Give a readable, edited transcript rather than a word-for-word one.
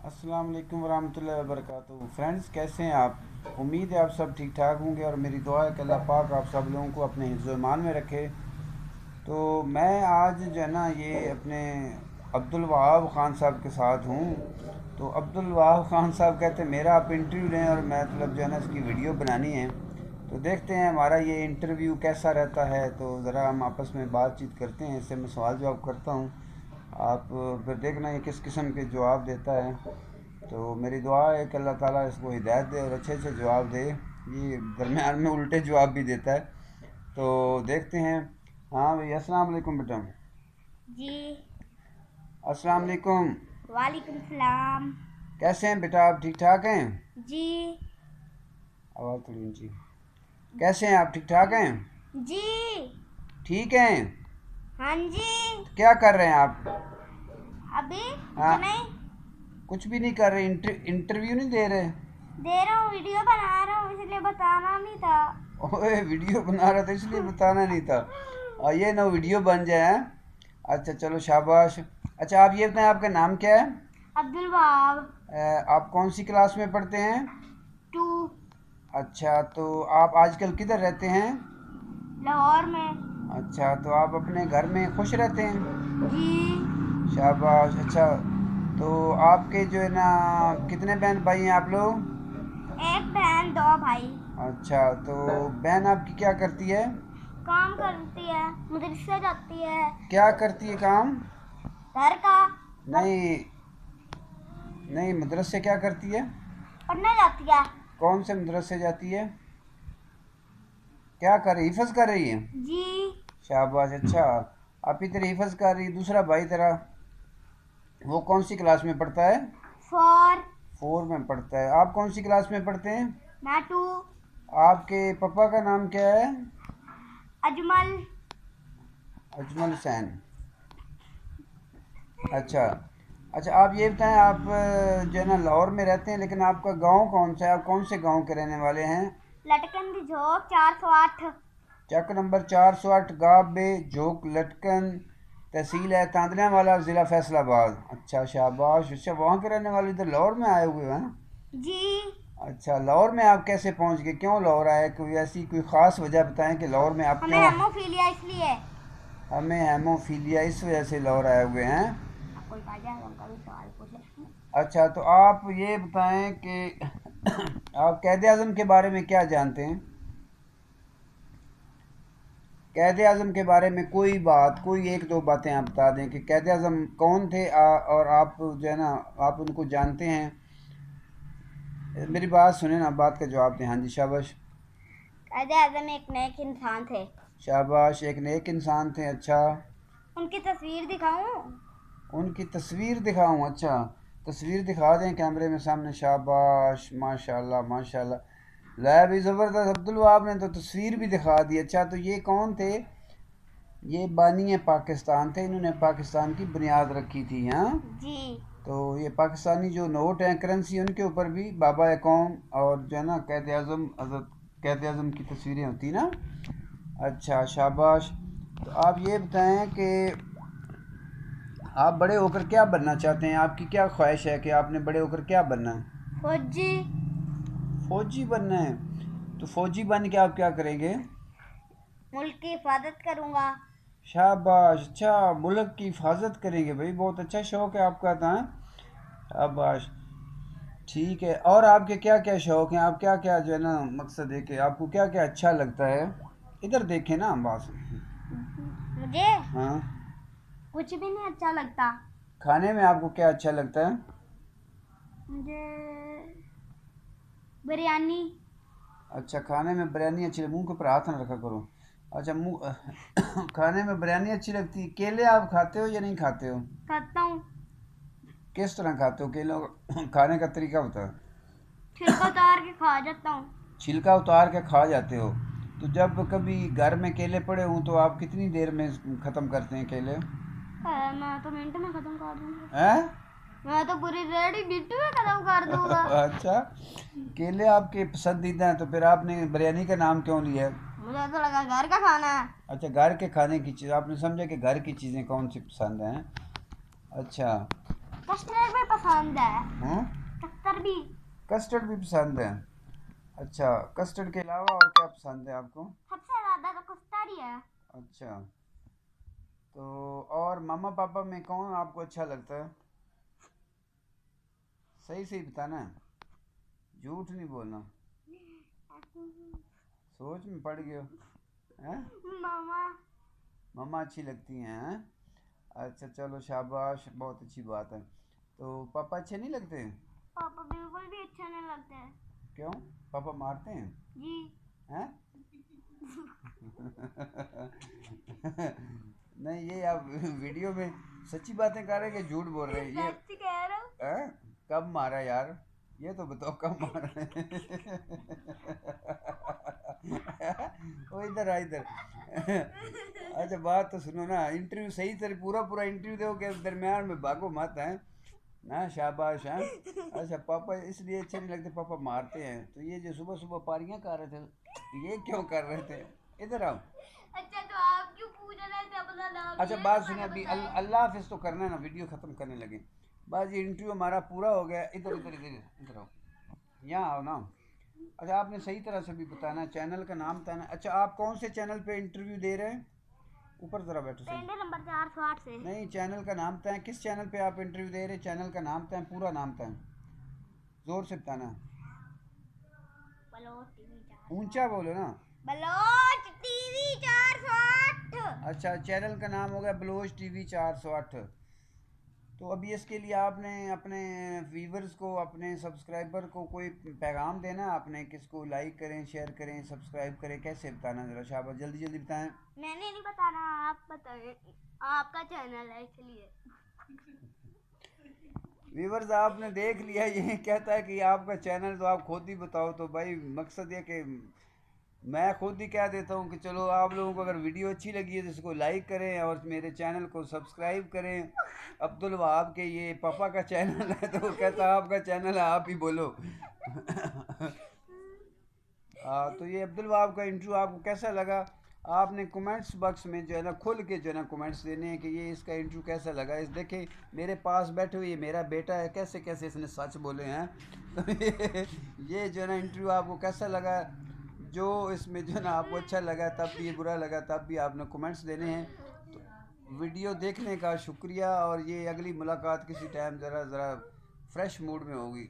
अस्सलाम वालेकुम वरहमतुल्लाहि वबरकातुहू। फ्रेंड्स, कैसे हैं आप? उम्मीद है आप सब ठीक ठाक होंगे और मेरी दुआ है कि अल्लाह पाक आप सब लोगों को अपने हिफ्ज़ ईमान में रखे। तो मैं आज जो है ना ये अपने अब्दुल वहाब ख़ान साहब के साथ हूँ। तो अब्दुल वहाब ख़ान साहब कहते हैं मेरा आप इंटरव्यू लें और मैं मतलब जो है ना इसकी वीडियो बनानी है। तो देखते हैं हमारा ये इंटरव्यू कैसा रहता है। तो ज़रा हम आपस में बातचीत करते हैं, इससे मैं सवाल जवाब करता हूँ। आप फिर देखना ये किस किस्म के जवाब देता है। तो मेरी दुआ है कि अल्लाह ताला इसको हिदायत दे और अच्छे अच्छे जवाब दे। ये दरमियान में उल्टे जवाब भी देता है। तो देखते हैं। हाँ भाई, अस्सलाम वालेकुम बेटा। जी। अस्सलाम वालेकुम। वालेकुम सलाम। कैसे हैं बेटा आप? ठीक ठाक हैं? जी। आवाज़ थोड़ी ऊंची। कैसे हैं आप? ठीक ठाक हैं? जी। ठीक हैं? हाँ जी। तो क्या कर रहे हैं आप? अभी कुछ हाँ, नहीं। कुछ भी नहीं कर रहे? इंटरव्यू नहीं दे रहे? दे रहा हूँ, वीडियो बना रहा हूँ, इसलिए बताना नहीं था। ओए, वीडियो बना रहा था इसलिए बताना नहीं था। ये ना वीडियो बन जाए हैं? अच्छा चलो, शाबाश। अच्छा आप ये बताएं, आपका नाम क्या है? अब्दुल वहाब। आप कौन सी क्लास में पढ़ते हैं? टू। अच्छा, तो आप आजकल किधर रहते हैं? लाहौर में। अच्छा, तो आप अपने घर में खुश रहते हैं? जी। शाबाश। अच्छा, तो आपके जो है ना कितने बहन भाई हैं आप लोग? एक बहन, दो भाई। अच्छा, तो बहन आपकी क्या करती है? काम करती है, मदरसे जाती है। क्या करती है काम? घर का। घर। नहीं, नहीं, मदरसे क्या करती है? पढ़ने जाती है। कौन से मदरसे जाती है? क्या कर रही, हिफज कर रही है? जी। शाबाश। अच्छा, आप इधर हिफज कर रही है, दूसरा भाई तेरा वो कौन सी क्लास में पढ़ता है? फोर। फोर में पढ़ता है। आप कौन सी क्लास में पढ़ते हैं? मैं टू। आपके पापा का नाम क्या है? अजमल। अजमल हुसैन। अच्छा। अच्छा, आप ये बताएं, आप जो है ना लाहौर में रहते हैं, लेकिन आपका गांव कौन सा है? आप कौन से गांव के रहने वाले हैं? लटकन दी झोंक 408। चक नंबर 408, गाब बे जोक लटकन, तहसील है तांदलिया वाला, ज़िला फैसलाबाद। अच्छा शाबाश। अच्छा, वहाँ के रहने वाले इधर लाहौर में आए हुए हैं? जी। अच्छा, लाहौर में आप कैसे पहुँच गए? क्यों लाहौर आए? कोई ऐसी कोई ख़ास वजह बताएं कि लाहौर में आप हमें क्यों? हेमोफीलिया इसलिए। हमें हेमोफीलिया इस वजह से लाहौर आए हुए हैं? आप कोई कायदे आज़म का भी सवाल पूछे। अच्छा, तो आप ये बताएं कि आप कैद आज़म के बारे में क्या जानते हैं? कैद आज़म के बारे में कोई बात, कोई एक दो बातें आप बता दें कि कैद आज़म कौन थे, और आप जो है ना आप उनको जानते हैं। मेरी बात सुने ना, बात का जवाब दें। हाँ जी, शाबाश। कायदे आज़म एक नेक इंसान थे। शाबाश, एक नेक इंसान थे। अच्छा, उनकी तस्वीर दिखाऊं? उनकी तस्वीर दिखाऊं? अच्छा, तस्वीर दिखा दें कैमरे में सामने। शाबाश, माशाल्लाह माशाल्लाह। ला भी ज़बरदस्त, अब्दुल वहाब ने तो तस्वीर भी दिखा दी। अच्छा, तो ये कौन थे? ये बानी पाकिस्तान थे, इन्होंने पाकिस्तान की बुनियाद रखी थी। हाँ, जी। तो ये पाकिस्तानी जो नोट हैं, करेंसी, उनके ऊपर भी बाबा कौम और जो है ना कैद आज़म, हज़रत कैद आज़म की तस्वीरें होती ना। अच्छा शाबाश। तो आप ये बताएं कि आप बड़े होकर क्या बनना चाहते हैं? आपकी क्या ख्वाहिश है कि आपने बड़े होकर क्या बनना है? फौजी। फौजी बनना है? तो फौजी बन के आप क्या करेंगे? मुल्क की हिफाजत करूंगा। शाबाश। अच्छा, मुल्क की हिफाजत करेंगे भाई, बहुत अच्छा शौक़ है आपका था। शाबाश। ठीक है, और आपके क्या क्या शौक़ हैं? आप क्या क्या जो है ना मकसद है कि आपको क्या क्या अच्छा लगता है? इधर देखें ना हम बात। मुझे हाँ, कुछ भी नहीं अच्छा लगता। खाने में आपको क्या अच्छा लगता है? मुझे बिरयानी। अच्छा, खाने में बिरयानी अच्छी मुंह के ऊपर हाथ ना रखा करो। अच्छा, मुंह खाने में बिरयानी अच्छी लगती है। केले आप खाते हो या नहीं खाते हो? खाता हूँ। किस तरह खाते हो केलों खाने का तरीका बताओ। छिलका उतार के खा जाता हूँ। छिलका उतार के खा जाते हो? तो जब कभी घर में केले पड़े हों तो आप कितनी देर में ख़त्म करते हैं केले? मैं तो मिनट में खत्म कर दूंगा। हैं? मैं तो पूरी रेडी मिनट में खत्म कर दूंगा। अच्छा, केले आपके पसंदीदा हैं, तो फिर आपने बिरयानी का नाम क्यों लिया है? मुझे तो लगा घर का खाना है। अच्छा, घर के खाने की चीज़ आपने समझा कि घर की चीज़ें कौन सी पसंद हैं। अच्छा, कस्टर्ड भी पसंद है। हैं? कस्टर्ड भी। कस्टर्ड भी पसंद है। अच्छा, कस्टर्ड के अलावा और क्या पसंद है आपको? सबसे ज्यादा तो कस्टर्ड ही है। अच्छा, तो और मामा पापा में कौन आपको अच्छा लगता है? सही सही बताना है, झूठ नहीं बोलना। सोच में पड़ गए हो हैं? मामा। मम्मा अच्छी लगती हैं? अच्छा चलो शाबाश, बहुत अच्छी बात है। तो पापा अच्छे नहीं लगते? पापा बिल्कुल भी अच्छा नहीं लगते हैं। क्यों? पापा मारते हैं? जी। हैं? नहीं, ये आप वीडियो में सच्ची बातें कर रहे हैं कि झूठ बोल रहे हैं ये? सच कह रहा हूँ। हैं? कब मारा यार, ये तो बताओ कब मारा है? ओ इधर आ इधर। अच्छा बात तो सुनो ना, इंटरव्यू सही तरह पूरा पूरा इंटरव्यू दो के दरमियान में भागो मत हैं ना। शाबाश हैं। अच्छा पापा इसलिए अच्छे नहीं लगते, पापा मारते हैं। तो ये जो सुबह सुबह पारियां कर रहे थे, ये क्यों कर रहे थे? इधर आओ। अच्छा तो आप क्यों पूछ रहे थे अपना नाम? अच्छा ये बात तो सुने, मैंने अभी बताया। अल्लाह हाफिज़ तो करना है ना, वीडियो ख़त्म करने लगे। बस ये इंटरव्यू हमारा पूरा हो गया। इधर इधर इधर इधर आओ, यहाँ आओ ना। अच्छा आपने सही तरह से भी बताना है, चैनल का नाम बताना है। अच्छा आप कौन से चैनल पे इंटरव्यू दे रहे हैं? ऊपर ज़रा बैठो सही। पेंडे नंबर 408 से। नहीं, चैनल का नाम बताएं, किस चैनल पे आप इंटरव्यू दे रहे हैं? चैनल का नाम बताएं, पूरा नाम बताएं, ज़ोर से बताना है, बलोच टीवी 408। ऊंचा बोलो ना। बलोच टीवी 408। अच्छा चैनल का नाम हो गया बलोच टीवी 408। तो अभी इसके लिए आपने अपने व्यूवर्स को, अपने सब्सक्राइबर को कोई पैगाम देना है आपने, किसको लाइक करें, शेयर करें, सब्सक्राइब करें, कैसे बताना ज़रा शाबाश, जल्दी जल्दी बताएं। मैंने नहीं बताना, आप बताएं। आपका चैनल है इसलिए। व्यूवर्स आपने देख लिया, ये कहता है कि आपका चैनल, तो आप खुद ही बताओ। तो भाई मकसद ये कि मैं खुद ही कह देता हूँ कि चलो आप लोगों को अगर वीडियो अच्छी लगी है तो इसको लाइक करें और मेरे चैनल को सब्सक्राइब करें। अब्दुल वहाब के ये पापा का चैनल है, तो वो कहता है आपका चैनल है, आप ही बोलो। तो ये अब्दुल वहाब का इंटरव्यू आपको कैसा लगा? आपने कमेंट्स बॉक्स में जो है ना खुल के जो है ना कमेंट्स देने हैं कि ये इसका इंटरव्यू कैसा लगा। इस देखे मेरे पास बैठे हुए ये मेरा बेटा है, कैसे कैसे इसने सच बोले हैं। तो ये जो है ना इंटरव्यू आपको कैसा लगा? जो इसमें जो है ना आपको अच्छा लगा तब भी, बुरा लगा तब भी, आपने कमेंट्स देने हैं। तो वीडियो देखने का शुक्रिया, और ये अगली मुलाकात किसी टाइम ज़रा ज़रा फ्रेश मूड में होगी।